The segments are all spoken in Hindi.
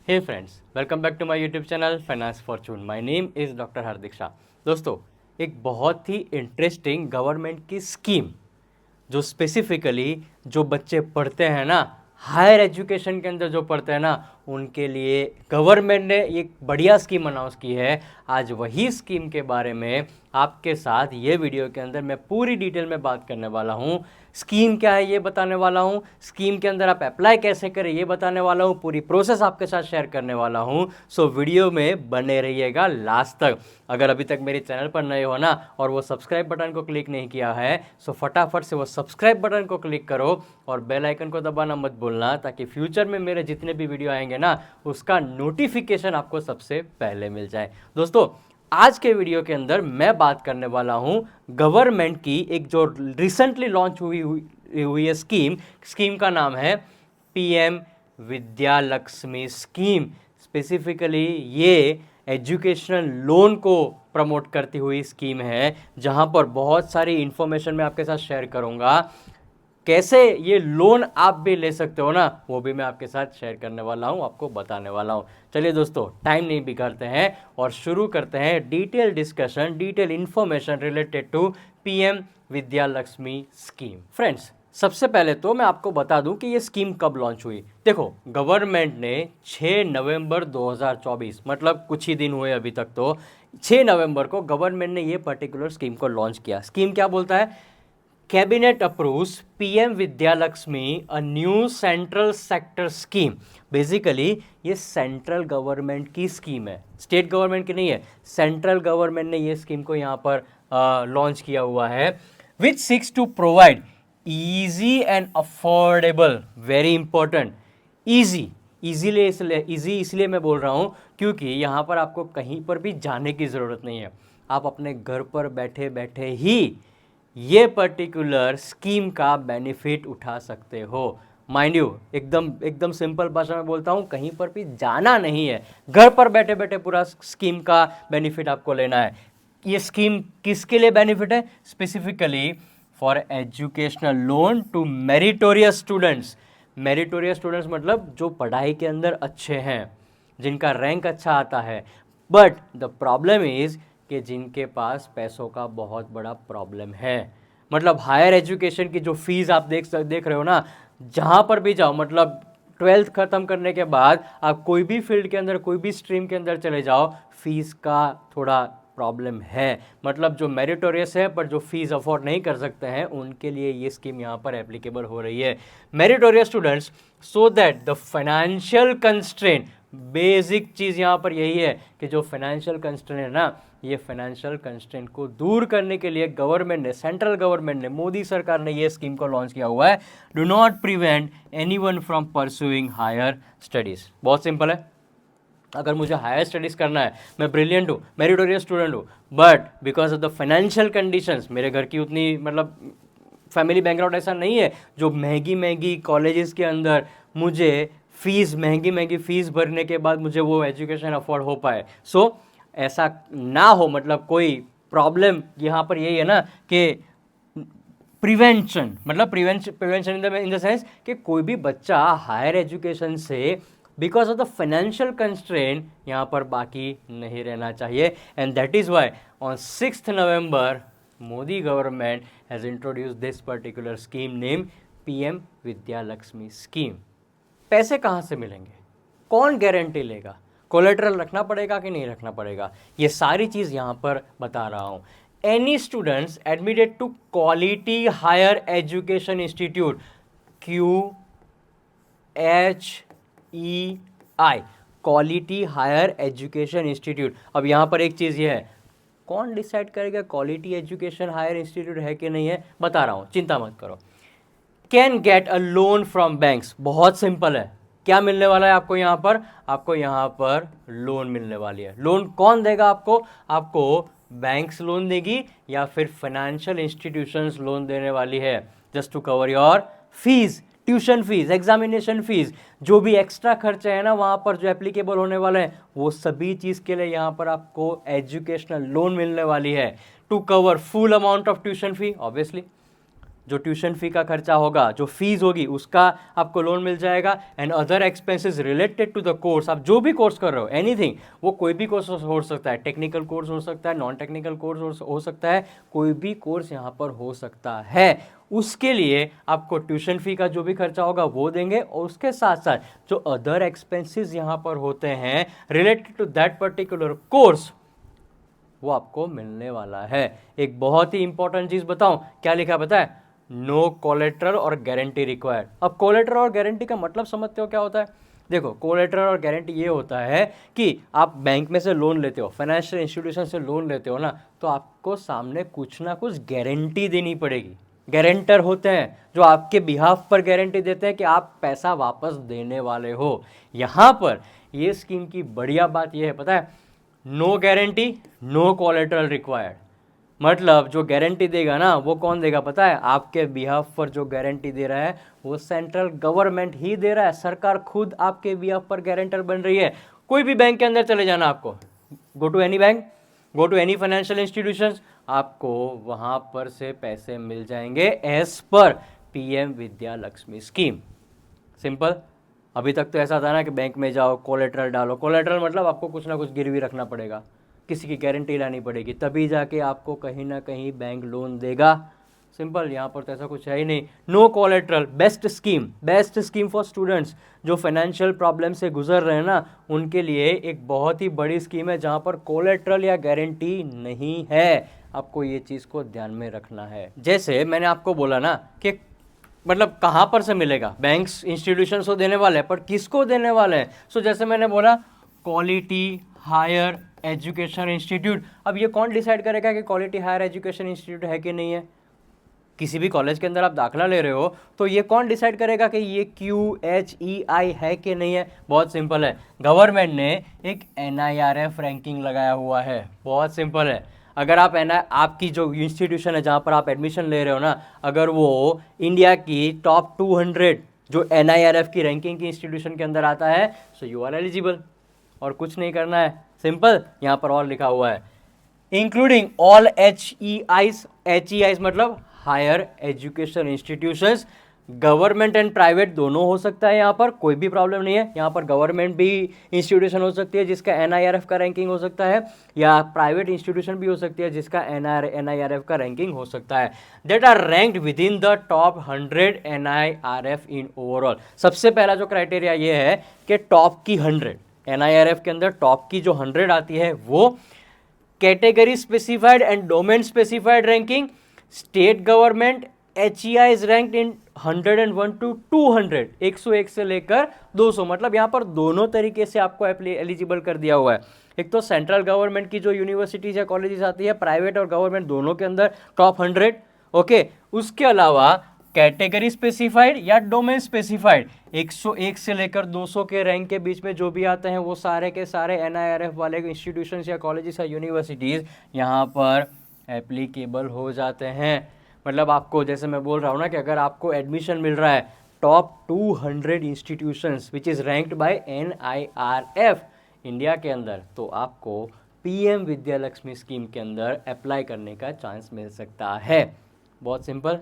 Hey friends, welcome back to my YouTube channel finance fortune. My name is doctor Hardik Shah. दोस्तों, एक बहुत ही इंटरेस्टिंग गवर्नमेंट की स्कीम जो स्पेसिफिकली जो बच्चे पढ़ते हैं ना, हायर एजुकेशन के अंदर जो पढ़ते हैं ना, उनके लिए गवर्नमेंट ने एक बढ़िया स्कीम अनाउंस की है। आज वही स्कीम के बारे में आपके साथ ये वीडियो के अंदर मैं पूरी डिटेल में बात करने वाला हूँ। स्कीम क्या है ये बताने वाला हूँ, स्कीम के अंदर आप अप्लाई कैसे करें ये बताने वाला हूँ, पूरी प्रोसेस आपके साथ शेयर करने वाला हूँ। सो वीडियो में बने रहिएगा लास्ट तक। अगर अभी तक मेरे चैनल पर नए हो ना और वो सब्सक्राइब बटन को क्लिक नहीं किया है, सो फटाफट से वो सब्सक्राइब बटन को क्लिक करो और बेल आइकन को दबाना मत भूलना, ताकि फ्यूचर में मेरे जितने भी वीडियो आएंगे ना उसका नोटिफिकेशन आपको सबसे पहले मिल जाए। दोस्तों, आज के वीडियो के अंदर मैं बात करने वाला हूं गवर्नमेंट की एक जो रिसेंटली लॉन्च हुई है स्कीम का नाम है पीएम विद्यालक्ष्मी स्कीम। स्पेसिफिकली ये एजुकेशनल लोन को प्रमोट करती हुई स्कीम है, जहां पर बहुत सारी इंफॉर्मेशन मैं आपके साथ शेयर करूंगा। कैसे ये लोन आप भी ले सकते हो ना, वो भी मैं आपके साथ शेयर करने वाला हूँ, आपको बताने वाला हूँ। चलिए दोस्तों, टाइम नहीं बिगाड़ते हैं और शुरू करते हैं detail discussion, detail information related to PM Vidyalakshmi scheme. Friends, सबसे पहले तो मैं आपको बता दूं कि ये स्कीम कब लॉन्च हुई। देखो, गवर्नमेंट ने 6 नवंबर 2024, मतलब कुछ ही दिन हुए अभी तक, तो 6 नवंबर को गवर्नमेंट ने ये पर्टिकुलर स्कीम को लॉन्च किया। स्कीम क्या बोलता है? Cabinet approves PM Vidyalakshmi, a new central sector scheme. Basically ये सेंट्रल गवर्नमेंट की स्कीम है, स्टेट गवर्नमेंट की नहीं है। सेंट्रल गवर्नमेंट ने ये स्कीम को यहाँ पर लॉन्च किया हुआ है, which seeks to provide easy and affordable, very important, easily इसलिए मैं बोल रहा हूँ क्योंकि यहाँ पर आपको कहीं पर भी जाने की ज़रूरत नहीं है। आप अपने घर पर बैठे बैठे ही ये पर्टिकुलर स्कीम का बेनिफिट उठा सकते हो। माइंड यू, एकदम एकदम सिंपल भाषा में बोलता हूँ, कहीं पर भी जाना नहीं है, घर पर बैठे बैठे पूरा स्कीम का बेनिफिट आपको लेना है। ये स्कीम किसके लिए बेनिफिट है? Specifically for educational loan to meritorious students. Meritorious students मतलब जो पढ़ाई के अंदर अच्छे हैं, जिनका रैंक अच्छा आता है। बट द प्रॉब्लम इज कि जिनके पास पैसों का बहुत बड़ा प्रॉब्लम है। मतलब हायर एजुकेशन की जो फीस आप देख रहे हो ना, जहाँ पर भी जाओ, मतलब 12th खत्म करने के बाद आप कोई भी फील्ड के अंदर, कोई भी स्ट्रीम के अंदर चले जाओ, फीस का थोड़ा प्रॉब्लम है। मतलब जो मेरिटोरियस है पर जो फीस अफोर्ड नहीं कर सकते हैं, उनके लिए ये स्कीम यहाँ पर एप्लीकेबल हो रही है। Meritorious students, so that the financial constraint, basic चीज़ यहाँ पर यही है कि जो फाइनेंशियल कंस्ट्रेंट है ना, ये फाइनेंशियल कंस्ट्रेंट को दूर करने के लिए गवर्नमेंट ने, सेंट्रल गवर्नमेंट ने, मोदी सरकार ने ये स्कीम को लॉन्च किया हुआ है। Do not prevent anyone from pursuing higher studies. बहुत सिंपल है। अगर मुझे हायर स्टडीज़ करना है, मैं ब्रिलियंट हूँ, मेरिटोरियस स्टूडेंट हूँ, but because of the financial conditions, मेरे घर की उतनी, मतलब फैमिली बैकग्राउंड ऐसा नहीं है जो महंगी महंगी कॉलेजेस के अंदर मुझे महंगी महंगी फीस भरने के बाद मुझे वो एजुकेशन अफोर्ड हो पाए। सो ऐसा ना हो, मतलब कोई प्रॉब्लम यहाँ पर यही है ना कि प्रिवेंशन, मतलब प्रिवेंशन इन द सेंस कि कोई भी बच्चा हायर एजुकेशन से because of the financial constraint यहाँ पर बाकी नहीं रहना चाहिए। And that is why on 6th November Modi government has introduce this particular scheme name PM Vidyalakshmi scheme. पैसे कहाँ से मिलेंगे, कौन गारंटी लेगा, कोलेटरल रखना पड़ेगा कि नहीं रखना पड़ेगा, ये सारी चीज़ यहाँ पर बता रहा हूँ। Any students admitted to quality higher education institute, QHEI, quality higher education institute. अब यहाँ पर एक चीज़ ये है, कौन डिसाइड करेगा क्वालिटी एजुकेशन हायर इंस्टीट्यूट है कि नहीं है, बता रहा हूँ, चिंता मत करो। Can get a loan from banks, बहुत सिंपल है। क्या मिलने वाला है आपको यहाँ पर? आपको यहाँ पर लोन मिलने वाली है। लोन कौन देगा आपको? आपको बैंक्स लोन देगी या फिर फाइनेंशियल इंस्टीट्यूशंस लोन देने वाली है, just to cover your fees, tuition fees, examination fees, जो भी एक्स्ट्रा खर्चे हैं ना वहाँ पर जो एप्लीकेबल होने वाले हैं, वो सभी चीज़ के लिए यहाँ पर आपको एजुकेशनल लोन मिलने वाली है to cover full amount of tuition fee. Obviously जो ट्यूशन फी का खर्चा होगा, जो फीस होगी, उसका आपको लोन मिल जाएगा। And other expenses related to the course, आप जो भी कोर्स कर रहे हो, एनीथिंग, वो कोई भी कोर्स हो सकता है, टेक्निकल कोर्स हो सकता है, नॉन टेक्निकल कोर्स हो सकता है, कोई भी कोर्स यहाँ पर हो सकता है। उसके लिए आपको ट्यूशन फी का जो भी खर्चा होगा वो देंगे, और उसके साथ साथ जो अदर एक्सपेंसेस यहाँ पर होते हैं related to that particular course, वो आपको मिलने वाला है। एक बहुत ही इंपॉर्टेंट चीज बताऊं, क्या लिखा पता है? नो कोलेटरल और गारंटी रिक्वायर्ड। अब कोलेटरल और गारंटी का मतलब समझते हो क्या होता है? देखो, कोलेटरल और गारंटी ये होता है कि आप बैंक में से लोन लेते हो, फाइनेंशियल इंस्टीट्यूशन से लोन लेते हो ना, तो आपको सामने कुछ ना कुछ गारंटी देनी पड़ेगी। गारंटर होते हैं जो आपके बिहाफ पर गारंटी देते हैं कि आप पैसा वापस देने वाले हो। यहाँ पर ये स्कीम की बढ़िया बात ये है, पता है, no guarantee, no collateral required. मतलब जो गारंटी देगा ना, वो कौन देगा पता है? आपके बिहाफ पर जो गारंटी दे रहा है वो सेंट्रल गवर्नमेंट ही दे रहा है। सरकार खुद आपके बिहाफ पर गारंटर बन रही है। कोई भी बैंक के अंदर चले जाना, आपको go to any bank, go to any financial institutions, आपको वहां पर से पैसे मिल जाएंगे as per PM Vidya Lakshmi scheme. Simple. अभी तक तो ऐसा था ना कि बैंक में जाओ, कोलेटरल डालो। कोलेटरल मतलब आपको कुछ ना कुछ गिरवी रखना पड़ेगा, किसी की गारंटी लानी पड़ेगी, तभी जाके आपको कहीं ना कहीं बैंक लोन देगा। सिंपल। यहाँ पर तो ऐसा कुछ है ही नहीं। No collateral, best scheme for students जो फाइनेंशियल प्रॉब्लम से गुजर रहे हैं ना, उनके लिए एक बहुत ही बड़ी स्कीम है जहाँ पर कोलेटरल या गारंटी नहीं है। आपको ये चीज़ को ध्यान में रखना है। जैसे मैंने आपको बोला ना कि मतलब कहाँ पर से मिलेगा, बैंक्स इंस्टीट्यूशन को देने वाले हैं, पर किसको देने वाले हैं? सो जैसे मैंने बोला, क्वालिटी हायर एजुकेशन इंस्टीट्यूट। अब ये कौन डिसाइड करेगा कि क्वालिटी हायर एजुकेशन इंस्टीट्यूट है कि नहीं है? किसी भी कॉलेज के अंदर आप दाखला ले रहे हो तो ये कौन डिसाइड करेगा कि ये QHEI है कि नहीं है? बहुत सिंपल है, गवर्नमेंट ने एक NIRF रैंकिंग लगाया हुआ है। बहुत सिंपल है। अगर आप आपकी जो इंस्टीट्यूशन है जहाँ पर आप एडमिशन ले रहे हो ना, अगर वो इंडिया की टॉप 200 जो NIRF की रैंकिंग की इंस्टीट्यूशन के अंदर आता है, सो यू आर एलिजिबल। और कुछ नहीं करना है, सिंपल। यहाँ पर और लिखा हुआ है, इंक्लूडिंग ऑल HEIs मतलब higher education institutions, government and private दोनों हो सकता है। यहाँ पर कोई भी प्रॉब्लम नहीं है। यहाँ पर गवर्नमेंट भी इंस्टीट्यूशन हो सकती है जिसका NIRF का रैंकिंग हो सकता है, या प्राइवेट इंस्टीट्यूशन भी हो सकती है जिसका NIRF का रैंकिंग हो सकता है, that are ranked within the top 100 NIRF in overall. सबसे पहला जो क्राइटेरिया ये है कि टॉप की 100 NIRF के अंदर टॉप की जो 100 आती है वो category specified and domain specified ranking, state government HEI is ranked in 101 to 200, 101 से लेकर 200। मतलब यहाँ पर दोनों तरीके से आपको एलिजिबल कर दिया हुआ है। एक तो सेंट्रल गवर्नमेंट की जो यूनिवर्सिटीज या कॉलेजेस आती है, प्राइवेट और गवर्नमेंट दोनों के अंदर टॉप 100, ओके। उसके अलावा कैटेगरी स्पेसिफाइड या डोमेन स्पेसिफाइड 101 से लेकर 200 के रैंक के बीच में जो भी आते हैं वो सारे के सारे NIRF वाले इंस्टीट्यूशंस या कॉलेजेस या यूनिवर्सिटीज़ यहाँ पर एप्लीकेबल हो जाते हैं। मतलब आपको, जैसे मैं बोल रहा हूँ ना, कि अगर आपको एडमिशन मिल रहा है top 200 institutions which is ranked by NIRF India के अंदर, तो आपको PM विद्या लक्ष्मी स्कीम के अंदर अप्लाई करने का चांस मिल सकता है। बहुत सिंपल।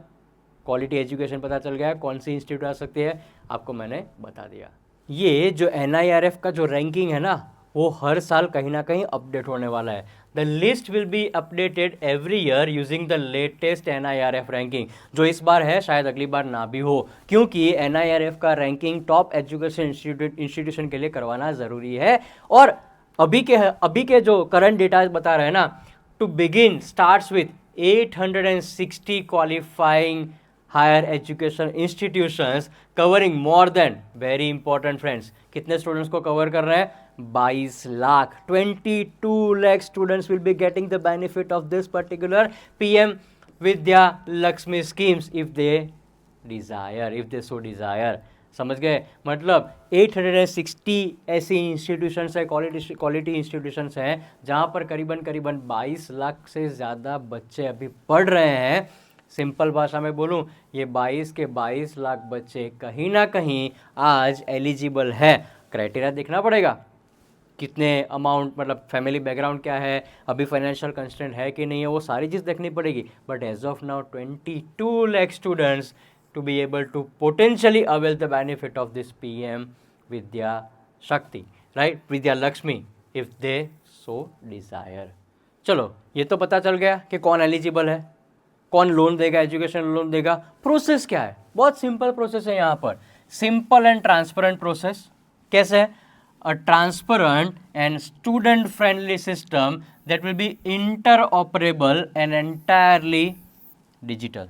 क्वालिटी एजुकेशन पता चल गया, कौन सी इंस्टीट्यूट आ सकती है, आपको मैंने बता दिया। ये जो NIRF का जो रैंकिंग है ना, वो हर साल कहीं ना कहीं अपडेट होने वाला है। The list will be updated every year using the latest NIRF ranking. जो इस बार है शायद अगली बार ना भी हो, क्योंकि NIRF का रैंकिंग टॉप एजुकेशन इंस्टीट्यूशन के लिए करवाना ज़रूरी है। और अभी के जो करंट डेटा बता रहे हैं ना, to begin starts with 860 qualifying higher education institutions covering more than, very important friends, कितने स्टूडेंट्स को कवर कर रहे हैं? 22 lakh. 22 lakh students will be getting the benefit of this particular PM Vidya Lakshmi schemes if they so desire. समझ गए? मतलब 860 ऐसी इंस्टीट्यूशंस है, क्वालिटी इंस्टीट्यूशंस हैं जहां पर करीबन 22 लाख से ज़्यादा बच्चे अभी पढ़ रहे हैं। सिंपल भाषा में बोलूं, ये 22 के 22 लाख बच्चे कहीं ना कहीं आज एलिजिबल है। क्राइटेरिया देखना पड़ेगा, कितने अमाउंट, मतलब फैमिली बैकग्राउंड क्या है, अभी फाइनेंशियल कंस्ट्रेंट है कि नहीं है, वो सारी चीज़ देखनी पड़ेगी. But as of now 22 lakh students to be able to potentially avail the benefit of this PM Vidya Shakti, right? Vidya Lakshmi, if they so desire. चलो, ये तो पता चल गया कि कौन एलिजिबल है, कौन लोन देगा, एजुकेशन लोन देगा. प्रोसेस क्या है? बहुत सिंपल प्रोसेस है यहाँ पर. Simple and transparent process. कैसे है? A transparent and student friendly system that will be interoperable and entirely digital.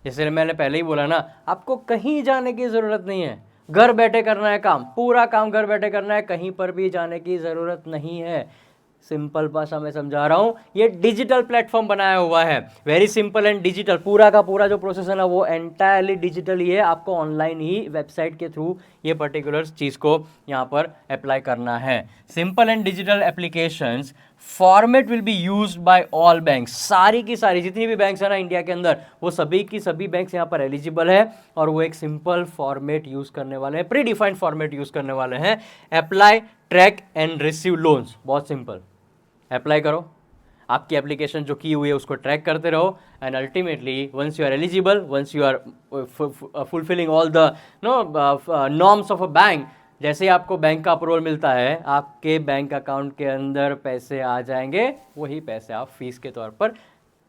जैसे मैंने पहले ही बोला ना, आपको कहीं जाने की ज़रूरत नहीं है, घर बैठे करना है काम, पूरा काम घर बैठे करना है, कहीं पर भी जाने की ज़रूरत नहीं है. सिंपल भाषा में समझा रहा हूँ, ये डिजिटल प्लेटफॉर्म बनाया हुआ है, वेरी सिंपल एंड डिजिटल. पूरा का पूरा जो प्रोसेस है ना, वो एंटायरली डिजिटल ही है. आपको ऑनलाइन ही वेबसाइट के थ्रू ये पर्टिकुलर चीज़ को यहाँ पर अप्लाई करना है. Simple and digital applications format will be used by all banks. सारी की सारी जितनी भी बैंक्स है ना इंडिया के अंदर, वो सभी की सभी बैंक्स यहाँ पर एलिजिबल है, और वो एक सिंपल फॉर्मेट यूज़ करने वाले हैं, प्री डिफाइंड फॉर्मेट यूज़ करने वाले हैं. Apply, track and receive loans. बहुत सिंपल. अप्लाई करो, आपकी एप्लीकेशन जो की हुई है उसको ट्रैक करते रहो, and ultimately once you are eligible, once you are fulfilling all the norms of a bank, जैसे ही आपको बैंक का अप्रूवल मिलता है, आपके बैंक अकाउंट के अंदर पैसे आ जाएंगे. वही पैसे आप फीस के तौर पर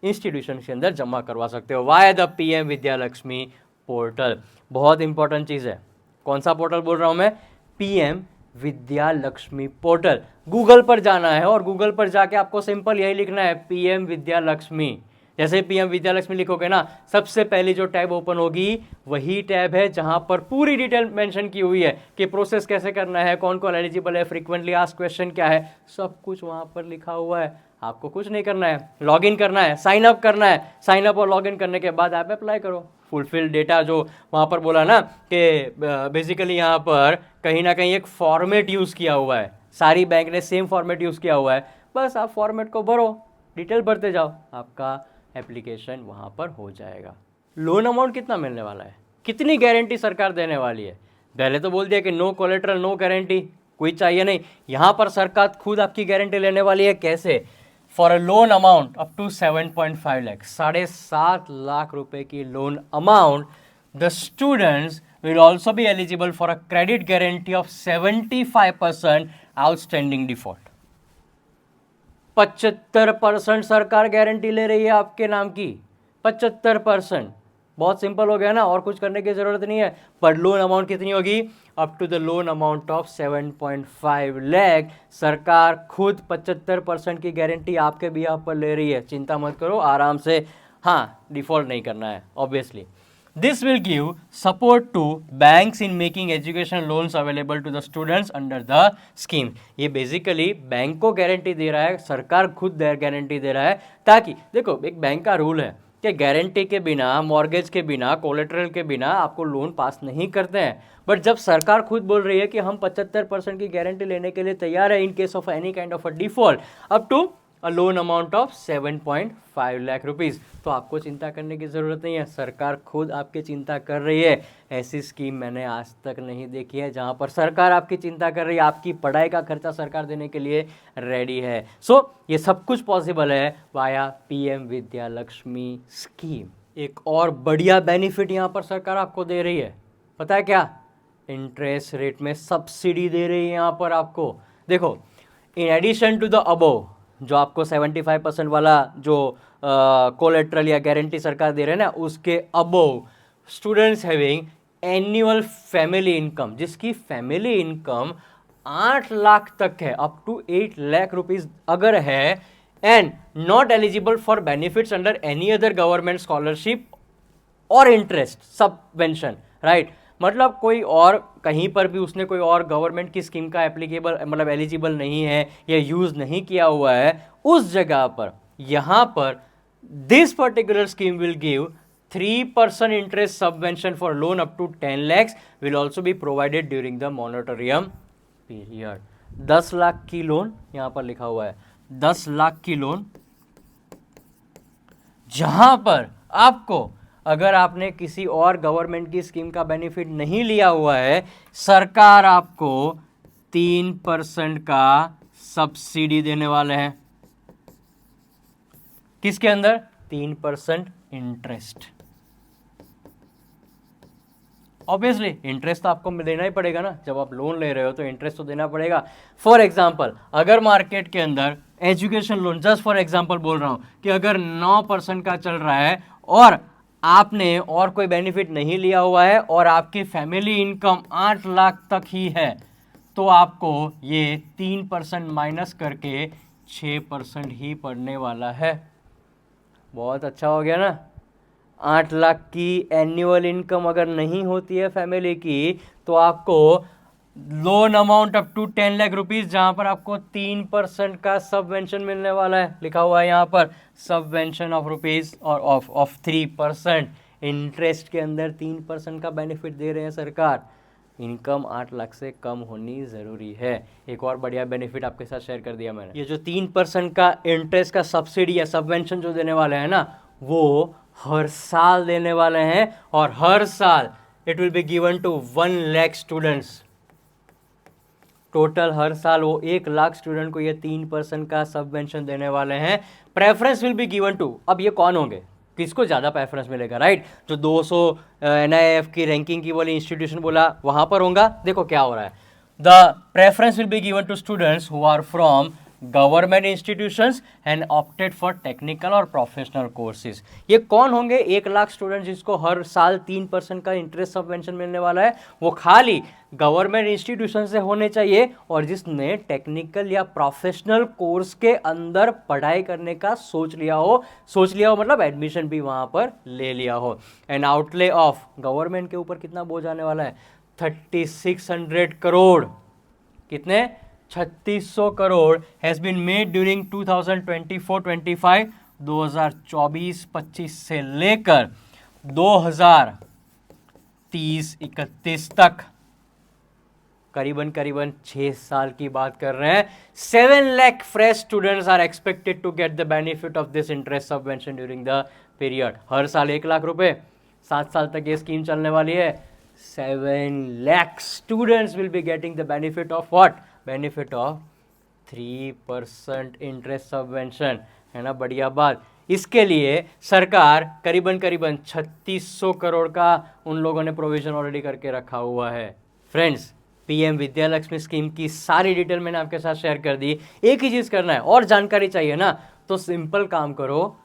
इंस्टीट्यूशन के अंदर जमा करवा सकते हो via the PM Vidya Lakshmi portal. बहुत इंपॉर्टेंट चीज़ है. कौन सा पोर्टल बोल रहा हूँ मैं? PM Vidya Lakshmi portal. Google पर जाना है और गूगल पर जाके आपको सिंपल यही लिखना है, PM विद्या लक्ष्मी. जैसे PM विद्या लक्ष्मी लिखोगे ना, सबसे पहली जो टैब ओपन होगी वही टैब है जहां पर पूरी डिटेल मेंशन की हुई है कि प्रोसेस कैसे करना है, कौन कौन एलिजिबल है, फ्रीक्वेंटली आस्क्ड क्वेश्चन क्या है, सब कुछ वहां पर लिखा हुआ है. आपको कुछ नहीं करना है, लॉगिन करना है, साइन अप करना है. साइन अप और लॉगिन करने के बाद आप अप्लाई करो. फुलफिल डेटा जो वहाँ पर बोला ना कि बेसिकली यहाँ पर कहीं ना कहीं एक फॉर्मेट यूज़ किया हुआ है, सारी बैंक ने सेम फॉर्मेट यूज़ किया हुआ है. बस आप फॉर्मेट को भरो, डिटेल भरते जाओ, आपका एप्लीकेशन वहाँ पर हो जाएगा. लोन अमाउंट कितना मिलने वाला है, कितनी गारंटी सरकार देने वाली है? पहले तो बोल दिया कि नो कोलेट्रल नो गारंटी, कोई चाहिए नहीं. यहाँ पर सरकार खुद आपकी गारंटी लेने वाली है. कैसे? For a loan amount up to 7.5 lakh, 7.5 lakh रुपए की loan amount, the students will also be eligible for a credit guarantee of 75% outstanding default. 75% सरकार गारंटी ले रही है आपके नाम की. 75%. बहुत सिंपल हो गया ना, और कुछ करने की जरूरत नहीं है. पर लोन अमाउंट कितनी होगी? Up to the loan amount of 7.5 lakh. सरकार खुद 75% की गारंटी आपके भी यहाँ पर ले रही है. चिंता मत करो, आराम से. हाँ, डिफॉल्ट नहीं करना है obviously. This will give support to banks in making education loans available to the students under the scheme. ये बेसिकली बैंक को गारंटी दे रहा है, सरकार खुद गारंटी दे रहा है, ताकि देखो एक बैंक का रूल है कि गारंटी के बिना, मॉर्गेज के बिना, कोलेट्रल के बिना आपको लोन पास नहीं करते हैं. बट जब सरकार खुद बोल रही है कि हम 75% की गारंटी लेने के लिए तैयार है in case of any kind of a default up to a loan amount of 7.5 lakh rupees, तो आपको चिंता करने की ज़रूरत नहीं है. सरकार खुद आपकी चिंता कर रही है. ऐसी स्कीम मैंने आज तक नहीं देखी है जहां पर सरकार आपकी चिंता कर रही है, आपकी पढ़ाई का खर्चा सरकार देने के लिए रेडी है. सो ये सब कुछ पॉसिबल है via PM Vidya Lakshmi scheme. एक और बढ़िया बेनिफिट यहाँ पर सरकार आपको दे रही है, पता है क्या? इंटरेस्ट रेट में सब्सिडी दे रही है यहाँ पर आपको. देखो, in addition to the above, जो आपको 75% वाला जो कोलेट्रल या गारंटी सरकार दे रहे हैं ना, उसके above students having annual family income, जिसकी फैमिली इनकम 8 लाख तक है, अप टू 8 लाख रुपीज अगर है, and not eligible for benefits under any other government scholarship और इंटरेस्ट सबवेंशन, राइट? मतलब कोई और कहीं पर भी उसने कोई और गवर्नमेंट की स्कीम का एप्लीकेबल मतलब एलिजिबल नहीं है या यूज़ नहीं किया हुआ है, उस जगह पर यहाँ पर this particular scheme will give 3% interest subvention for loan up to 10 lakhs will also be provided during the moratorium period. 10 lakh की लोन यहाँ पर लिखा हुआ है, 10 लाख की लोन, जहां पर आपको अगर आपने किसी और गवर्नमेंट की स्कीम का बेनिफिट नहीं लिया हुआ है, सरकार आपको 3% का सब्सिडी देने वाले हैं। किसके अंदर? 3% इंटरेस्ट। ऑब्वियसली इंटरेस्ट तो आपको देना ही पड़ेगा ना, जब आप लोन ले रहे हो तो इंटरेस्ट तो देना पड़ेगा। फॉर एग्जाम्पल, अगर मार्केट के अंदर education loan, just for example बोल रहा हूं कि अगर 9% का चल रहा है और आपने और कोई बेनिफिट नहीं लिया हुआ है और आपकी फैमिली इनकम 8 लाख तक ही है, तो आपको ये 3% माइनस करके 6% ही पड़ने वाला है। बहुत अच्छा हो गया ना। 8 लाख की एनुअल इनकम अगर नहीं होती है फैमिली की, तो आपको loan amount up to 10 lakh rupees, जहां पर आपको 3% का सबवेंशन मिलने वाला है। लिखा हुआ है यहाँ पर सबवेंशन ऑफ रुपीज और ऑफ 3%। इंटरेस्ट के अंदर 3% का बेनिफिट दे रहे हैं सरकार। इनकम 8 लाख से कम होनी ज़रूरी है। एक और बढ़िया बेनिफिट आपके साथ शेयर कर दिया मैंने। ये जो 3% का इंटरेस्ट का सब्सिडी या सबवेंशन जो देने वाले हैं ना, वो हर साल देने वाले हैं और हर साल it will be given to 1 lakh students. Total हर साल वो 1 लाख स्टूडेंट को ये 3% का सबवेंशन देने वाले हैं। Preference will be given to, अब ये कौन होंगे, किसको ज़्यादा प्रेफरेंस मिलेगा, राइट? जो 200 NIF की रैंकिंग की वाली इंस्टीट्यूशन बोला, वहां पर होगा। देखो क्या हो रहा है, the preference will be given to students who are from government institutions and opted for technical और प्रोफेशनल कोर्सेज। ये कौन होंगे? 1 लाख स्टूडेंट जिसको हर साल 3% का इंटरेस्ट सबवेंशन मिलने वाला है, वो खाली गवर्नमेंट इंस्टीट्यूशन से होने चाहिए और जिसने टेक्निकल या प्रोफेशनल कोर्स के अंदर पढ़ाई करने का सोच लिया हो मतलब एडमिशन भी वहां पर ले लिया हो। एंड आउटले ऑफ गवर्नमेंट के ऊपर कितना बोझ आने वाला है? 3600 करोड़। कितने? 3600 crore has been made during 2024-25, 2024-25 से लेकर 2030-31 तक, करीबन 6 साल की बात कर रहे हैं। 7 lakh fresh students are expected to get the benefit of this interest subvention during the period. हर साल 1 लाख रुपए, 7 साल तक ये स्कीम चलने वाली है। 7 lakh students will be getting the benefit of what? Benefit of 3% interest subvention, है ना? बढ़िया बात। इसके लिए सरकार करीबन 3600 करोड़ का उन लोगों ने प्रोविजन ऑलरेडी करके रखा हुआ है। Friends, PM Vidya Lakshmi scheme की सारी डिटेल मैंने आपके साथ शेयर कर दी। एक ही चीज़ करना है, और जानकारी चाहिए ना, तो सिंपल काम करो,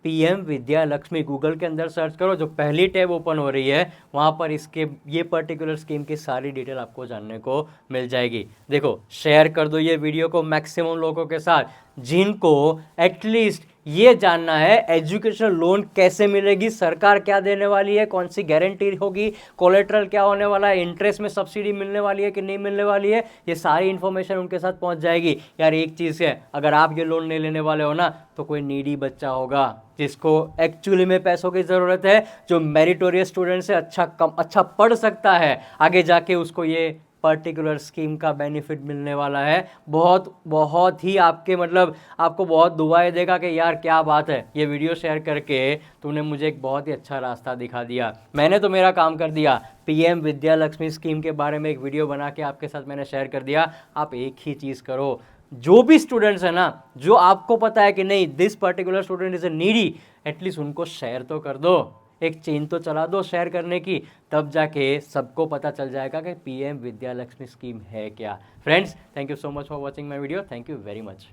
PM विद्या लक्ष्मी गूगल के अंदर सर्च करो। जो पहली टैब ओपन हो रही है वहाँ पर इसके ये पर्टिकुलर स्कीम की सारी डिटेल आपको जानने को मिल जाएगी। देखो, शेयर कर दो ये वीडियो को मैक्सिमम लोगों के साथ जिनको एटलीस्ट ये जानना है एजुकेशन लोन कैसे मिलेगी, सरकार क्या देने वाली है, कौन सी गारंटी होगी, कोलेट्रल क्या होने वाला है, इंटरेस्ट में सब्सिडी मिलने वाली है कि नहीं मिलने वाली है, ये सारी इन्फॉर्मेशन उनके साथ पहुंच जाएगी। यार एक चीज़ है, अगर आप ये लोन नहीं लेने वाले हो ना, तो कोई नीडी बच्चा होगा जिसको एक्चुअली में पैसों की ज़रूरत है, जो मेरिटोरियस स्टूडेंट से अच्छा पढ़ सकता है, आगे जाके उसको ये पर्टिकुलर स्कीम का बेनिफिट मिलने वाला है। बहुत ही आपको बहुत दुआएं देगा कि यार क्या बात है, ये वीडियो शेयर करके तूने मुझे एक बहुत ही अच्छा रास्ता दिखा दिया। मैंने तो मेरा काम कर दिया, PM विद्या लक्ष्मी स्कीम के बारे में एक वीडियो बना के आपके साथ मैंने शेयर कर दिया। आप एक ही चीज़ करो, जो भी स्टूडेंट्स है ना, जो आपको पता है कि नहीं this particular student is a needy, at least उनको शेयर तो कर दो, एक चेन तो चला दो शेयर करने की, तब जाके सबको पता चल जाएगा कि PM विद्या लक्ष्मी स्कीम है क्या। Friends, thank you so much for watching my video. Thank you very much.